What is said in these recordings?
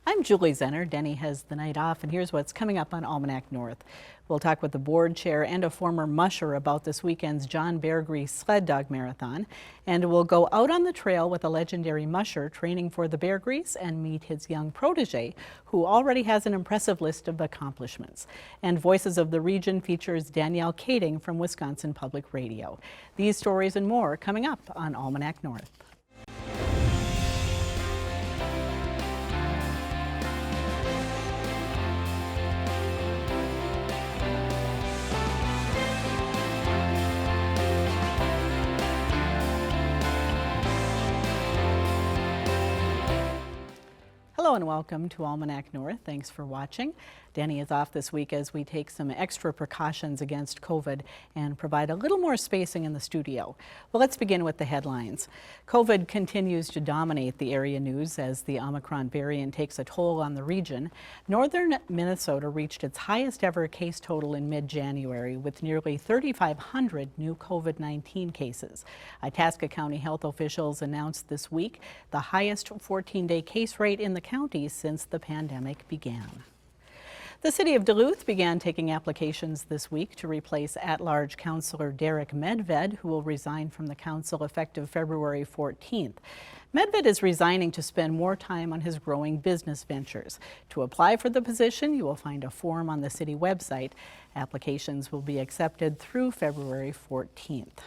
I'm Julie Zenner. Denny has the night off, and here's what's coming up on Almanac North. We'll talk with the board chair and a former musher about this weekend's John Bear Grease Sled Dog Marathon. And we'll go out on the trail with a legendary musher training for the Bear Grease and meet his young protege, who already has an impressive list of accomplishments. And Voices of the Region features Danielle Kading from Wisconsin Public Radio. These stories and more coming up on Almanac North. Hello and welcome to Almanac North. Thanks for watching. Danny is off this week as we take some extra precautions against COVID and provide a little more spacing in the studio. Well, let's begin with the headlines. COVID continues to dominate the area news as the Omicron variant takes a toll on the region. Northern Minnesota reached its highest ever case total in mid-January with nearly 3,500 new COVID-19 cases. Itasca County health officials announced this week the highest 14-day case rate in the county since the pandemic began. The city of Duluth began taking applications this week to replace at-large councilor Derek Medved, who will resign from the council effective February 14th. Medved is resigning to spend more time on his growing business ventures. To apply for the position, you will find a form on the city website. Applications will be accepted through February 14th.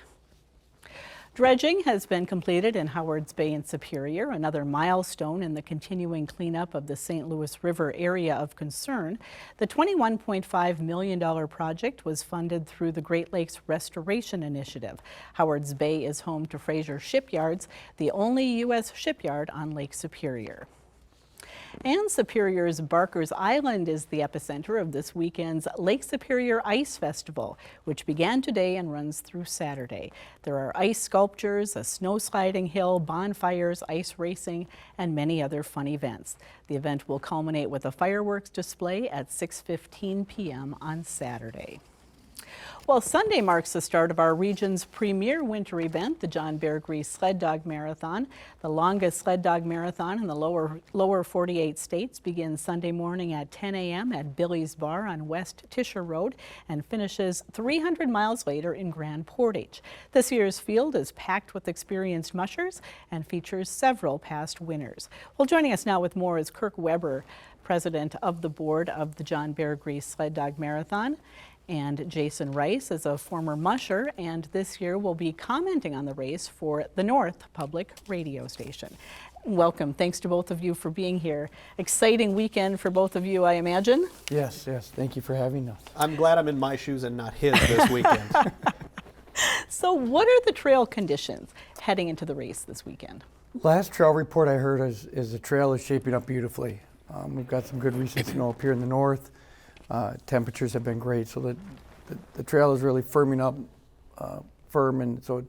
Dredging has been completed in Howards Bay and Superior, another milestone in the continuing cleanup of the St. Louis River area of concern. The $21.5 million project was funded through the Great Lakes Restoration Initiative. Howards Bay is home to Fraser Shipyards, the only U.S. shipyard on Lake Superior. And Superior's Barker's Island is the epicenter of this weekend's Lake Superior Ice Festival, which began today and runs through Saturday. There are ice sculptures, a snow sliding hill, bonfires, ice racing, and many other fun events. The event will culminate with a fireworks display at 6:15 p.m. on Saturday. Well, Sunday marks the start of our region's premier winter event, the John Bear Grease Sled Dog Marathon. The longest sled dog marathon in the lower 48 states begins Sunday morning at 10 a.m. at Billy's Bar on West Tisher Road and finishes 300 miles later in Grand Portage. This year's field is packed with experienced mushers and features several past winners. Well, joining us now with more is Kirk Weber, president of the board of the John Bear Grease Sled Dog Marathon. And Jason Rice is a former musher, and this year will be commenting on the race for the North Public Radio Station. Welcome. Thanks to both of you for being here. Exciting weekend for both of you, I imagine. Yes. Thank you for having us. I'm glad I'm in my shoes and not his this weekend. So what are the trail conditions heading into the race this weekend? Last trail report I heard is the trail is shaping up beautifully. We've got some good recent snow up here in the north. Temperatures have been great, so the trail is really firming up, firm, and so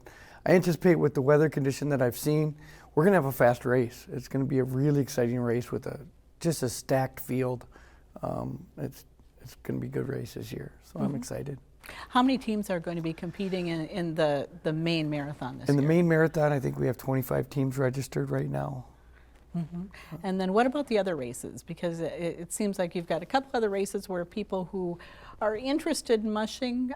I anticipate with the weather condition that I've seen, we're going to have a fast race. It's going to be a really exciting race with just a stacked field. It's going to be a good race this year, so I'm excited. How many teams are going to be competing in the main marathon this year? In the main marathon, I think we have 25 teams registered right now. Mm-hmm. And then what about the other races? Because it seems like you've got a couple other races where people who are interested in mushing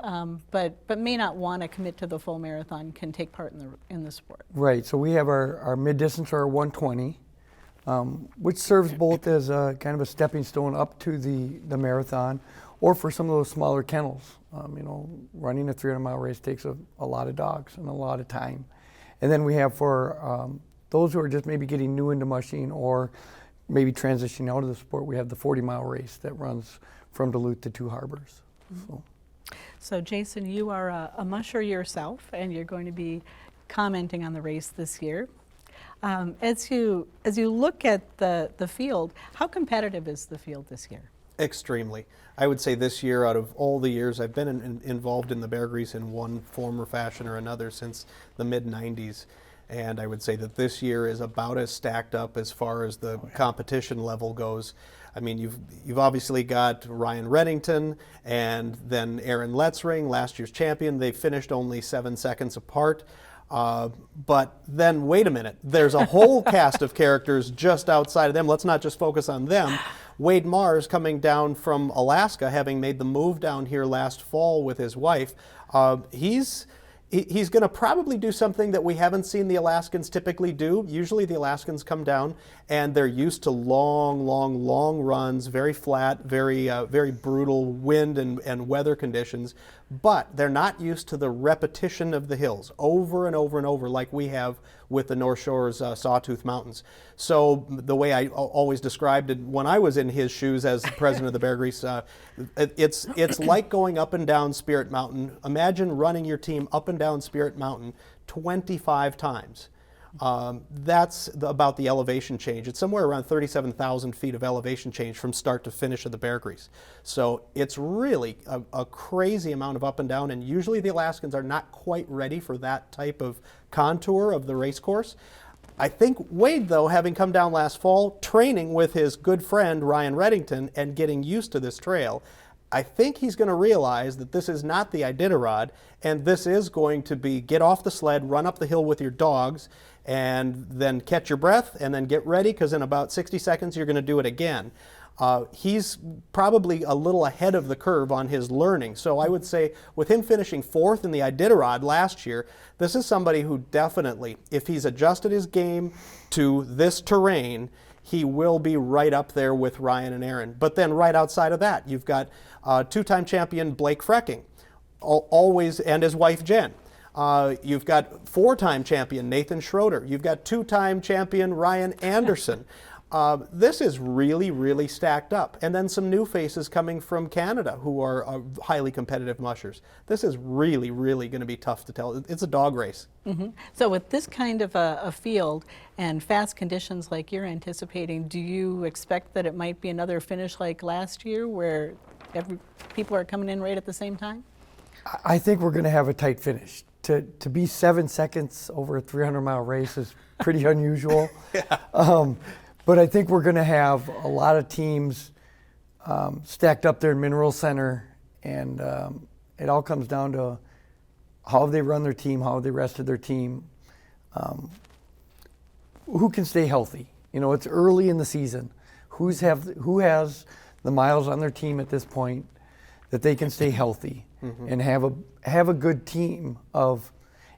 but may not want to commit to the full marathon can take part in the sport. Right, so we have our mid-distance or our 120, which serves both as a kind of a stepping stone up to the marathon, or for some of those smaller kennels. Running a 300-mile race takes a lot of dogs and a lot of time. And then we have for those who are just maybe getting new into mushing or maybe transitioning out of the sport, we have the 40-mile race that runs from Duluth to Two Harbors. Mm-hmm. So Jason, you are a musher yourself, and you're going to be commenting on the race this year. As you look at the field, how competitive is the field this year? Extremely. I would say this year, out of all the years I've been involved in the Bear Grease in one form or fashion or another since the mid-90s, and I would say that this year is about as stacked up as far as the competition level goes. I mean, you've obviously got Ryan Reddington and then Aaron Letzring, last year's champion. They finished only 7 seconds apart. But then, wait a minute, there's a whole cast of characters just outside of them. Let's not just focus on them. Wade Mars, coming down from Alaska, having made the move down here last fall with his wife, he's going to probably do something that we haven't seen the Alaskans typically do. Usually the Alaskans come down and they're used to long runs, very flat, very brutal wind and weather conditions, but they're not used to the repetition of the hills over and over and over like we have with the North Shore's Sawtooth Mountains. So the way I always described it when I was in his shoes as the president of the Bear Grease, it's like going up and down Spirit Mountain. Imagine running your team up and down Spirit Mountain 25 times. That's about the elevation change. It's somewhere around 37,000 feet of elevation change from start to finish of the Bear Grease. So it's really a crazy amount of up and down, and usually the Alaskans are not quite ready for that type of contour of the race course. I think Wade, though, having come down last fall, training with his good friend Ryan Reddington and getting used to this trail, I think he's going to realize that this is not the Iditarod, and this is going to be get off the sled, run up the hill with your dogs, and then catch your breath, and then get ready, because in about 60 seconds you're going to do it again. He's probably a little ahead of the curve on his learning. So I would say with him finishing 4th in the Iditarod last year, this is somebody who definitely, if he's adjusted his game to this terrain, he will be right up there with Ryan and Aaron. But then right outside of that, you've got two-time champion Blake Frecking, always, and his wife Jen. You've got 4-time champion Nathan Schroeder. You've got 2-time champion Ryan Anderson. This is really stacked up. And then some new faces coming from Canada who are highly competitive mushers. This is really going to be tough to tell. It's a dog race. Mm-hmm. So with this kind of a field and fast conditions like you're anticipating, do you expect that it might be another finish like last year where people are coming in right at the same time? I think we're going to have a tight finish. To be 7 seconds over a 300-mile race is pretty unusual. Yeah. But I think we're going to have a lot of teams stacked up there in Mineral Center, and it all comes down to how have they run their team, how have they rested their team, who can stay healthy. You know, it's early in the season. Who has the miles on their team at this point that they can stay healthy and have a good team of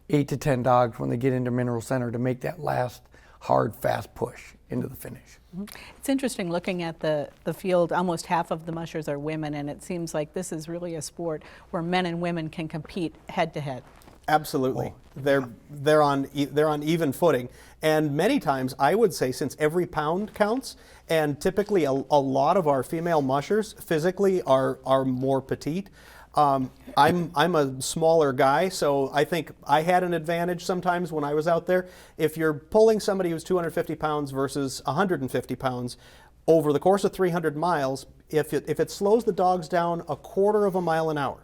8 to 10 dogs when they get into Mineral Center to make that last hard, fast push into the finish. It's interesting looking at the field. Almost half of the mushers are women, and it seems like this is really a sport where men and women can compete head to head. Absolutely. They're on even footing, and many times I would say, since every pound counts, and typically a lot of our female mushers physically are more petite. I'm a smaller guy, so I think I had an advantage sometimes when I was out there. If you're pulling somebody who's 250 pounds versus 150 pounds over the course of 300 miles, if it slows the dogs down a quarter of a mile an hour,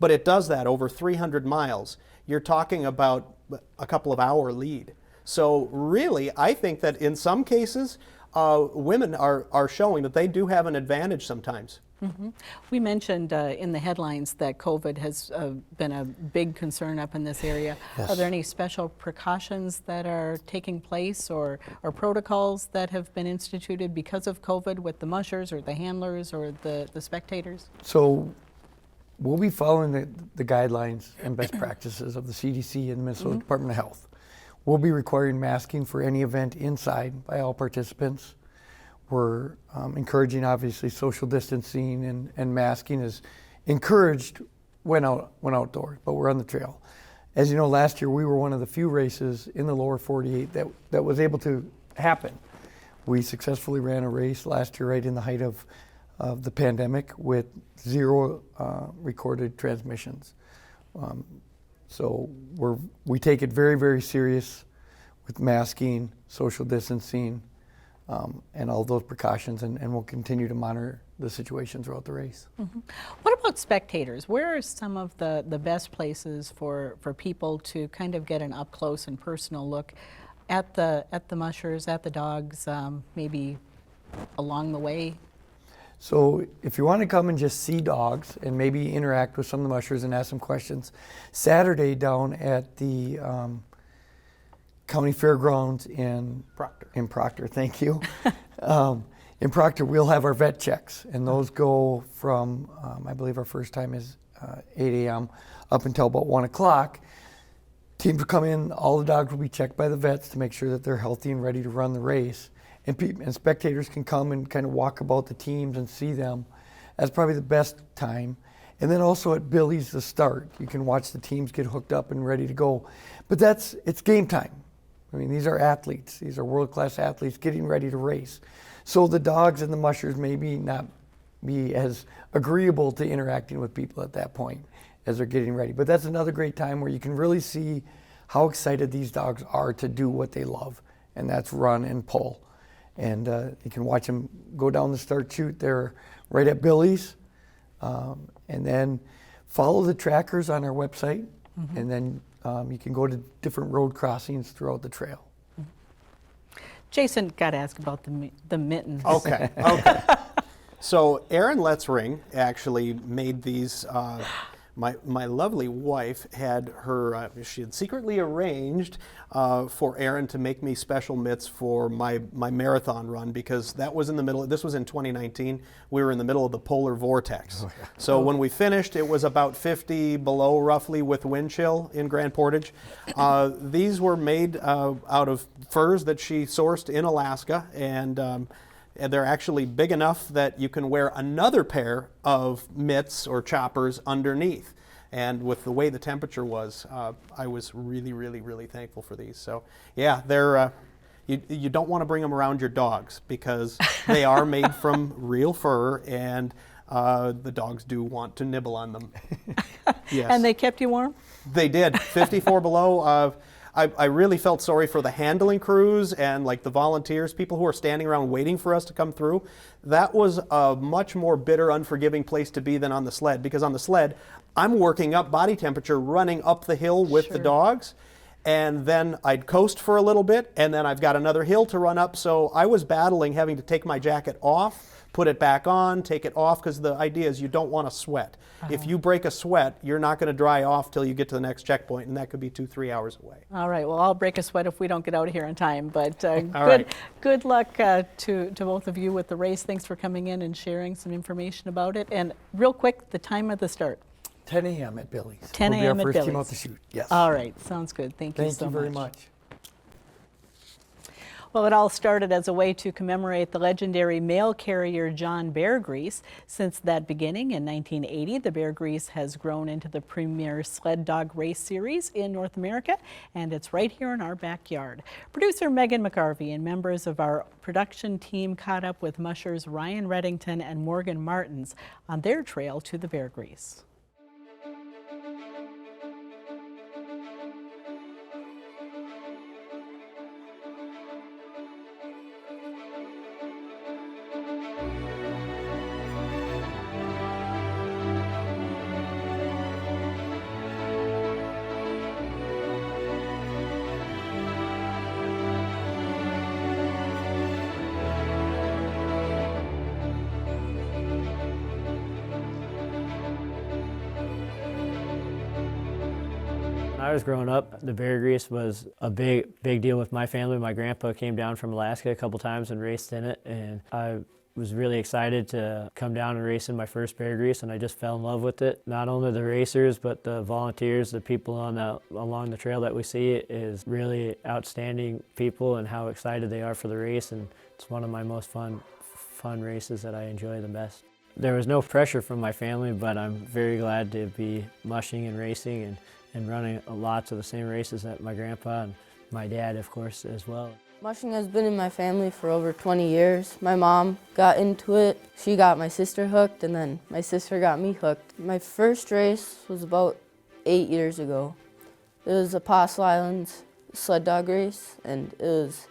but it does that over 300 miles, you're talking about a couple of hour lead. So really, I think that in some cases, women are showing that they do have an advantage sometimes. Mm-hmm. We mentioned in the headlines that COVID has been a big concern up in this area. Yes. Are there any special precautions that are taking place or protocols that have been instituted because of COVID with the mushers or the handlers or the spectators? So we'll be following the guidelines and best practices of the CDC and the Minnesota Department of Health. We'll be requiring masking for any event inside by all participants. We're encouraging, obviously, social distancing and masking is encouraged when outdoors, but we're on the trail. As you know, last year we were one of the few races in the lower 48 that was able to happen. We successfully ran a race last year right in the height of the pandemic with 0 recorded transmissions. So we take it very serious with masking, social distancing, and all those precautions, and we'll continue to monitor the situation throughout the race. Mm-hmm. What about spectators? Where are some of the best places for people to kind of get an up close and personal look at the mushers, at the dogs, maybe along the way? So if you want to come and just see dogs and maybe interact with some of the mushers and ask some questions, Saturday down at the County Fairgrounds in Proctor, thank you. In Proctor, we'll have our vet checks, and those go from, I believe our first time is 8 a.m. up until about 1 o'clock. Teams will come in, all the dogs will be checked by the vets to make sure that they're healthy and ready to run the race. And spectators can come and kind of walk about the teams and see them. That's probably the best time. And then also at Billy's the start. You can watch the teams get hooked up and ready to go. But it's game time. I mean, these are athletes. These are world-class athletes getting ready to race. So the dogs and the mushers maybe not be as agreeable to interacting with people at that point as they're getting ready. But that's another great time where you can really see how excited these dogs are to do what they love, and that's run and pull. And you can watch them go down the start chute there right at Billy's. And then follow the trackers on our website. Mm-hmm. And then you can go to different road crossings throughout the trail. Jason, got to ask about the mittens. Okay. So Erin Letzring actually made these. My lovely wife had her, she had secretly arranged for Erin to make me special mitts for my marathon run, because that was in the middle, this was in 2019, we were in the middle of the polar vortex. Oh, yeah. So when we finished, it was about 50 below roughly with wind chill in Grand Portage. These were made out of furs that she sourced in Alaska, and they're actually big enough that you can wear another pair of mitts or choppers underneath. And with the way the temperature was, I was really, really, really thankful for these. So yeah, they're, you don't want to bring them around your dogs, because they are made from real fur, and the dogs do want to nibble on them. Yes. And they kept you warm? They did, 54 below. I really felt sorry for the handling crews and like the volunteers, people who are standing around waiting for us to come through. That was a much more bitter, unforgiving place to be than on the sled, because on the sled, I'm working up body temperature running up the hill with the dogs, and then I'd coast for a little bit, and then I've got another hill to run up. So I was battling having to take my jacket off, put it back on, take it off, because the idea is you don't want to sweat. If you break a sweat, you're not going to dry off till you get to the next checkpoint, and that could be 2-3 hours away. All right, well, I'll break a sweat if we don't get out of here in time, but right. Good luck to both of you with the race. Thanks for coming in and sharing some information about it. And real quick, the time of the start. 10 a.m. at Billy's. 10 a.m. at We'll be our first Billy's. team out to shoot, yes. All right, sounds good. Thank you so much. Thank you very much. Well, it all started as a way to commemorate the legendary mail carrier John Bear Grease. Since that beginning in 1980, the Bear Grease has grown into the premier sled dog race series in North America, and it's right here in our backyard. Producer Megan McGarvey and members of our production team caught up with mushers Ryan Reddington and Morgan Martins on their trail to the Bear Grease. When I was growing up, the Bear Grease was a big deal with my family. My grandpa came down from Alaska a couple times and raced in it, and I was really excited to come down and race in my first Bear Grease, and I just fell in love with it. Not only the racers, but the volunteers, the people along the trail that we see is really outstanding people, and how excited they are for the race, and it's one of my most fun races that I enjoy the best. There was no pressure from my family, but I'm very glad to be mushing and racing and running lots of the same races that my grandpa and my dad, of course, as well. Mushing has been in my family for over 20 years. My mom got into it. She got my sister hooked, and then my sister got me hooked. My first race was about 8 years ago. It was Apostle Islands sled dog race, and it was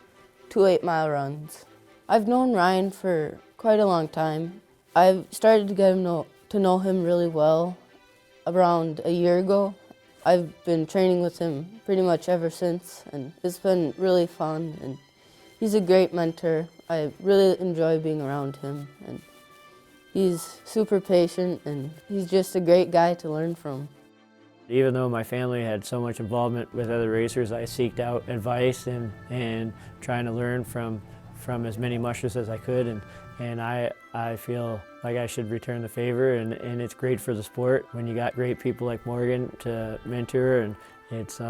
2 8-mile runs. I've known Ryan for quite a long time. I started to get to know him really well around a year ago. I've been training with him pretty much ever since, and it's been really fun, and he's a great mentor. I really enjoy being around him, and He's super patient and he's just a great guy to learn from. Even though my family had so much involvement with other racers, I seeked out advice and trying to learn from as many mushers as I could, and I feel like I should return the favor, and it's great for the sport when you got great people like Morgan to mentor, and it's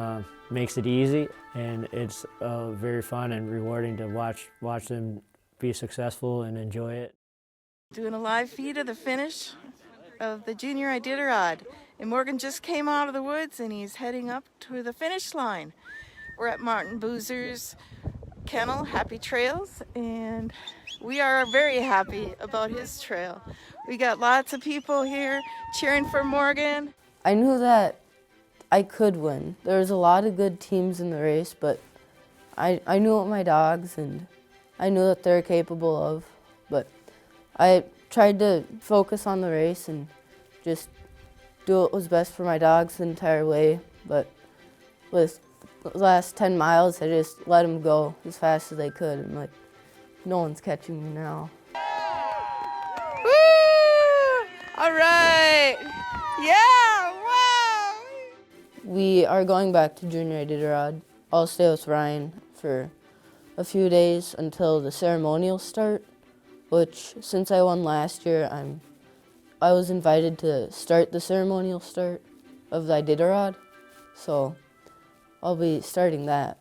makes it easy, and it's very fun and rewarding to watch them be successful and enjoy it. Doing a live feed of the finish of the Junior Iditarod. And Morgan just came out of the woods and he's heading up to the finish line. We're at Martin Boozer's kennel, Happy Trails, and we are very happy about his trail. We got lots of people here cheering for Morgan. I knew that I could win. There was a lot of good teams in the race, but I knew what my dogs and I knew that they're capable of, but I tried to focus on the race and just do what was best for my dogs the entire way, but with the last 10 miles, I just let them go as fast as they could. I'm like, no one's catching me now. Woo! All right. Yeah, wow. We are going back to Junior Iditarod. I'll stay with Ryan for a few days until the ceremonial start, which since I won last year, I was invited to start the ceremonial start of the Iditarod, so I'll be starting that.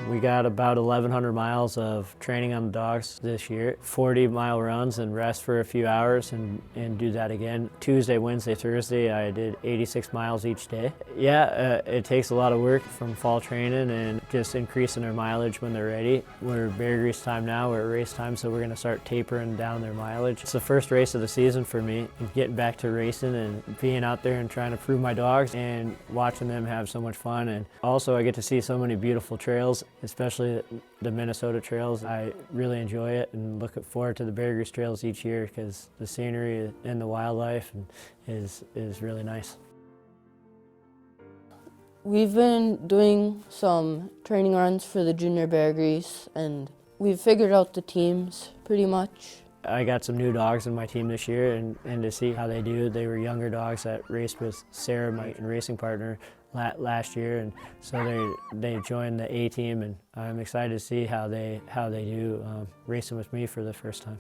We got about 1,100 miles of training on the dogs this year, 40-mile runs and rest for a few hours and do that again. Tuesday, Wednesday, Thursday, I did 86 miles each day. Yeah, it takes a lot of work from fall training and just increasing their mileage when they're ready. We're Bear Grease time now, we're at race time, so we're gonna start tapering down their mileage. It's the first race of the season for me, and getting back to racing and being out there and trying to prove my dogs and watching them have so much fun. And also I get to see so many beautiful trails, especially the Minnesota trails. I really enjoy it and look forward to the Bear Grease trails each year because the scenery and the wildlife is really nice. We've been doing some training runs for the Junior Bear Grease, and we've figured out the teams pretty much. I got some new dogs in my team this year, and to see how they do. They were younger dogs that raced with Sarah, my racing partner, last year, and so they joined the A team, and I'm excited to see how they do racing with me for the first time.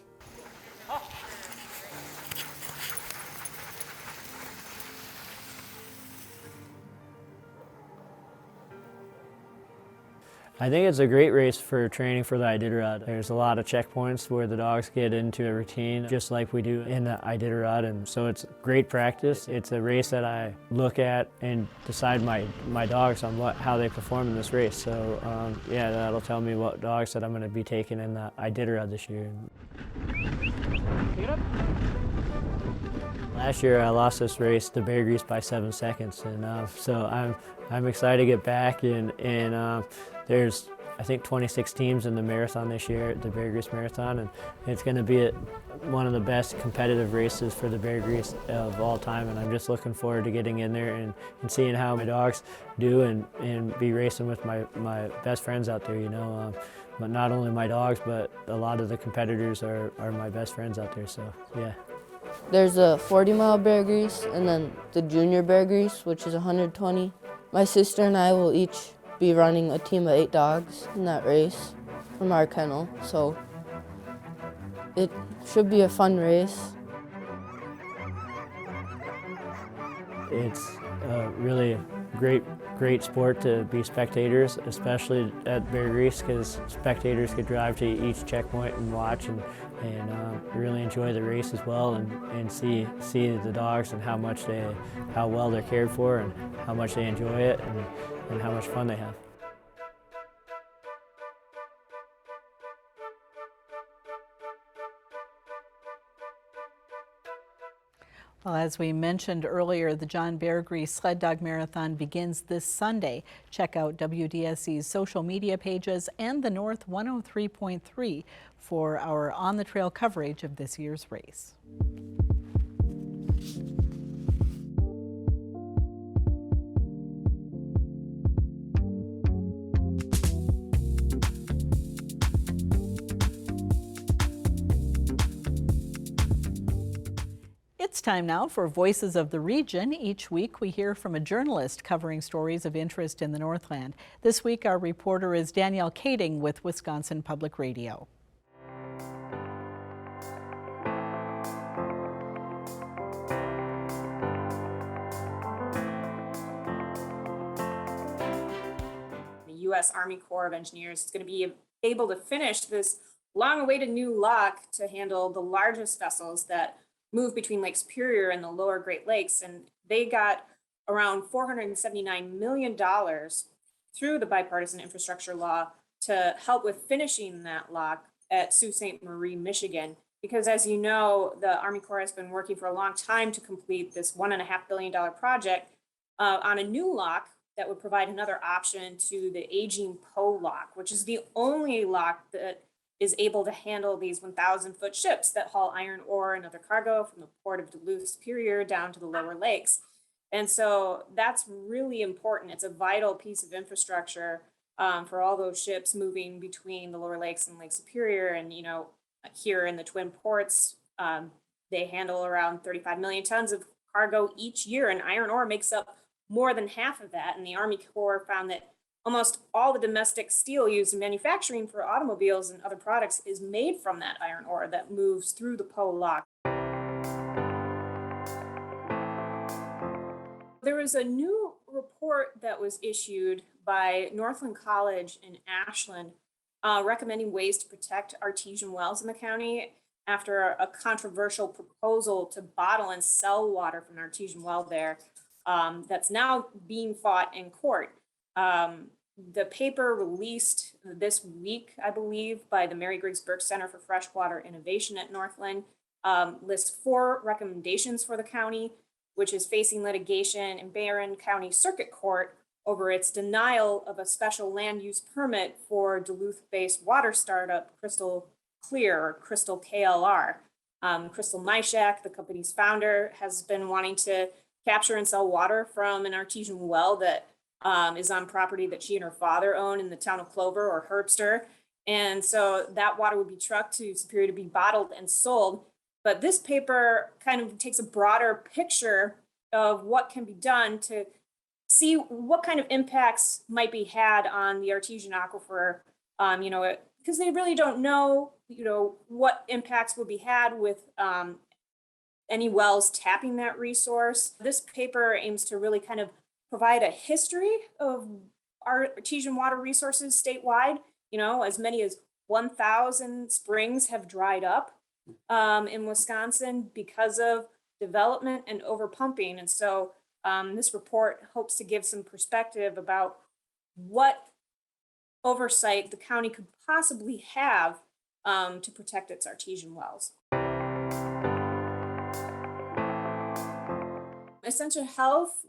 I think it's a great race for training for the Iditarod. There's a lot of checkpoints where the dogs get into a routine, just like we do in the Iditarod, and so it's great practice. It's a race that I look at and decide my dogs on how they perform in this race. So yeah, that'll tell me what dogs that I'm going to be taking in the Iditarod this year. Pick it up. Last year I lost this race to Bear Grease by 7 seconds, and so I'm excited to get back, and there's I think 26 teams in the marathon this year, the Bear Grease Marathon, and it's going to be one of the best competitive races for the Bear Grease of all time, and I'm just looking forward to getting in there and seeing how my dogs do and be racing with my best friends out there, you know. But not only my dogs, but a lot of the competitors are my best friends out there, so yeah. There's a 40-mile Bear Grease and then the Junior Bear Grease, which is 120. My sister and I will each be running a team of 8 dogs in that race from our kennel, so it should be a fun race. It's a really great sport to be spectators, especially at Bear Grease, because spectators could drive to each checkpoint and watch and really enjoy the race as well, and see the dogs and how well they're cared for and how much they enjoy it and how much fun they have. Well, as we mentioned earlier, the John Bear Grease Sled Dog Marathon begins this Sunday. Check out WDSC's social media pages and the North 103.3 for our on-the-trail coverage of this year's race. It's time now for Voices of the Region. Each week we hear from a journalist covering stories of interest in the Northland. This week our reporter is Danielle Kading with Wisconsin Public Radio. The U.S. Army Corps of Engineers is going to be able to finish this long-awaited new lock to handle the largest vessels that move between Lake Superior and the lower Great Lakes. And they got around $479 million through the bipartisan infrastructure law to help with finishing that lock at Sault Ste. Marie, Michigan. Because as you know, the Army Corps has been working for a long time to complete this $1.5 billion project on a new lock that would provide another option to the aging Poe lock, which is the only lock that is able to handle these 1,000-foot ships that haul iron ore and other cargo from the port of Duluth Superior down to the lower lakes. And so that's really important. It's a vital piece of infrastructure for all those ships moving between the lower lakes and Lake Superior. And, you know, here in the Twin Ports, they handle around 35 million tons of cargo each year, and iron ore makes up more than half of that. And the Army Corps found that almost all the domestic steel used in manufacturing for automobiles and other products is made from that iron ore that moves through the Poe lock. There was a new report that was issued by Northland College in Ashland recommending ways to protect artesian wells in the county after a controversial proposal to bottle and sell water from an artesian well there that's now being fought in court. The paper released this week, I believe, by the Mary Griggs Burke Center for Freshwater Innovation at Northland lists 4 recommendations for the county, which is facing litigation in Barron County Circuit Court over its denial of a special land use permit for Duluth-based water startup Crystal Clear, or Crystal KLR. Crystal Myshak, the company's founder, has been wanting to capture and sell water from an artesian well that is on property that she and her father own in the town of Clover or Herbster. And so that water would be trucked to Superior to be bottled and sold. But this paper kind of takes a broader picture of what can be done to see what kind of impacts might be had on the artesian aquifer, because they really don't know, what impacts will be had with any wells tapping that resource. This paper aims to really kind of provide a history of our artesian water resources statewide. As many as 1,000 springs have dried up in Wisconsin because of development and overpumping. And so this report hopes to give some perspective about what oversight the county could possibly have to protect its artesian wells. Essentia Health,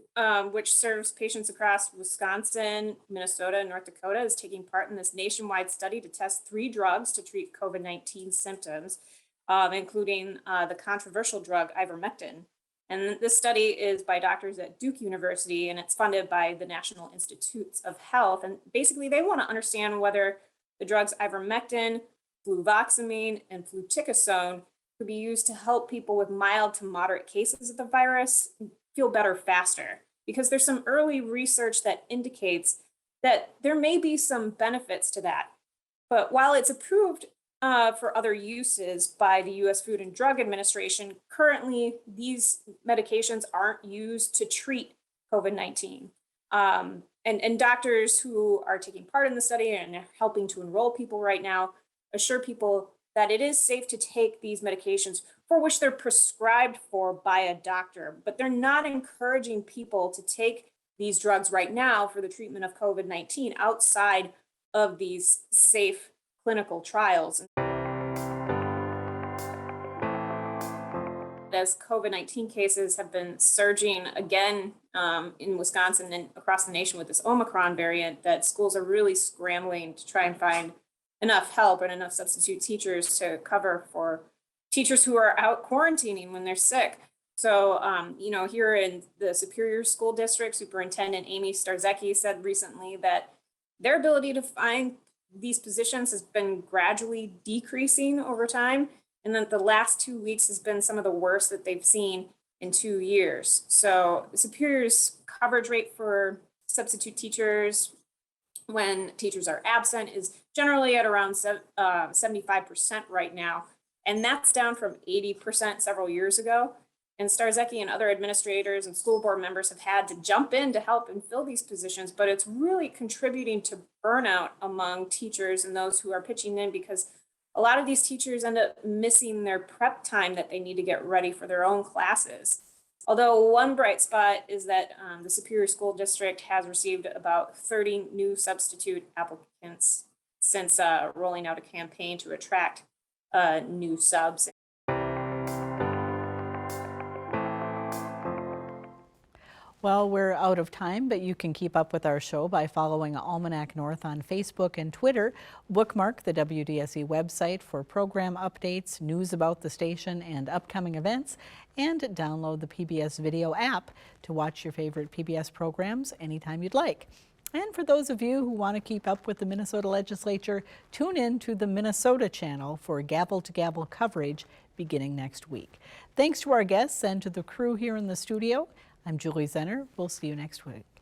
which serves patients across Wisconsin, Minnesota, and North Dakota, is taking part in this nationwide study to test 3 drugs to treat COVID-19 symptoms, including the controversial drug ivermectin. And this study is by doctors at Duke University, and it's funded by the National Institutes of Health. And basically, they want to understand whether the drugs ivermectin, fluvoxamine, and fluticasone could be used to help people with mild to moderate cases of the virus feel better faster, because there's some early research that indicates that there may be some benefits to that. But while it's approved for other uses by the U.S. Food and Drug Administration, currently these medications aren't used to treat COVID-19. And doctors who are taking part in the study and are helping to enroll people right now assure people that it is safe to take these medications for which they're prescribed for by a doctor, but they're not encouraging people to take these drugs right now for the treatment of COVID-19 outside of these safe clinical trials. As COVID-19 cases have been surging again in Wisconsin and across the nation with this Omicron variant, that schools are really scrambling to try and find enough help and enough substitute teachers to cover for teachers who are out quarantining when they're sick. So, here in the Superior School District, Superintendent Amy Starzecki said recently that their ability to find these positions has been gradually decreasing over time. and then the last 2 weeks has been some of the worst that they've seen in 2 years. So Superior's coverage rate for substitute teachers when teachers are absent is generally at around 75% right now. And that's down from 80% several years ago. And Starzecki and other administrators and school board members have had to jump in to help and fill these positions, but it's really contributing to burnout among teachers and those who are pitching in, because a lot of these teachers end up missing their prep time that they need to get ready for their own classes. Although one bright spot is that the Superior School District has received about 30 new substitute applicants since rolling out a campaign to attract new subs. Well, we're out of time, but you can keep up with our show by following Almanac North on Facebook and Twitter. Bookmark the WDSE website for program updates, news about the station and upcoming events, and download the PBS video app to watch your favorite PBS programs anytime you'd like. And for those of you who want to keep up with the Minnesota legislature, tune in to the Minnesota channel for gavel to gavel coverage beginning next week. Thanks to our guests and to the crew here in the studio. I'm Julie Zenner. We'll see you next week.